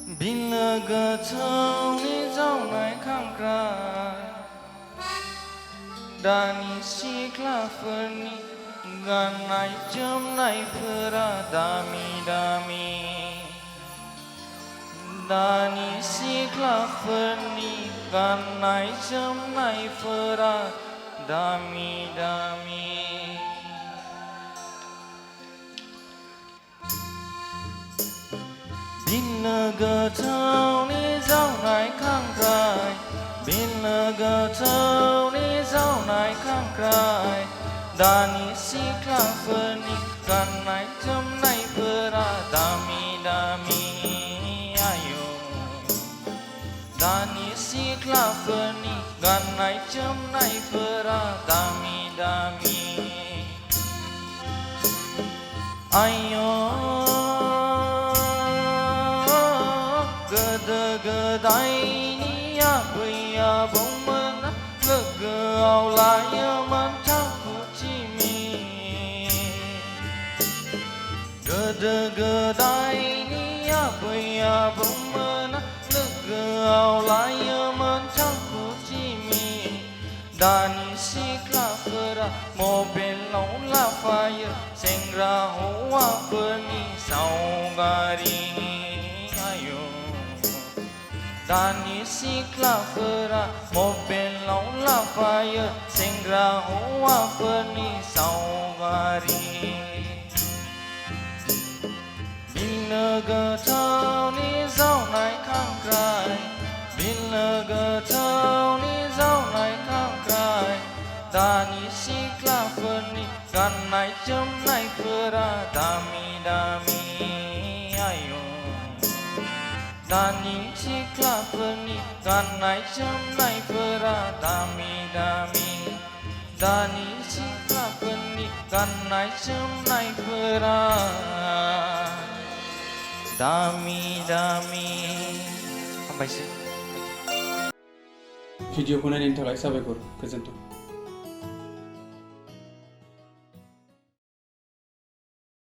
बिलो गोथौनि जावनाय खांख्राय दानि सिख्लाफोरनि गाननाय जोमनायफोरा दामि दामि दानि सिख्लाफोरनि गाननाय जोमनायफोरा दामि दामि बिलो गोथौनि जावनाय खांख्राय बिलो गोथौनि जावनाय खांख्राय दानि सिख्लाफोरनि गाननाय जोमनायफोरा दामि दामि आयौ दानि सिख्लाफोरनि गाननाय जोमनायफोरा दामि दामि आयौ गोदो गोदायनि आबै आबौमोना लोगोआव लायोमोन थांखुथिमि गोदो गोदायनि आबै आबौमोना लोगोआव लायोमोन थांखुथिमि दानि सिख्लाफोरा मबाइलाव लाफायो सेंग्रा हौवाफोरनि सावगारि दानि सिख्लाफोरा मबाइलाव लाफायो सेंग्रा हौवाफोरनि सावगारि बिलो गोथौनि जावनाय खांख्राय बिलो गोथौनि जावनाय खांख्राय दानि सिख्लाफोरनि गाननाय जोमनायफोरा दामि दामि आयौ दानि सिख्लाफोरनि गाननाय जोमनायफोरा दामि दामि दानि सिख्लाफोरनि गाननाय जोमनायफोरा दामि दामि हामबायसै भिडिअखौ नायनायनि थाखाय साबायखर गोजोन्थों।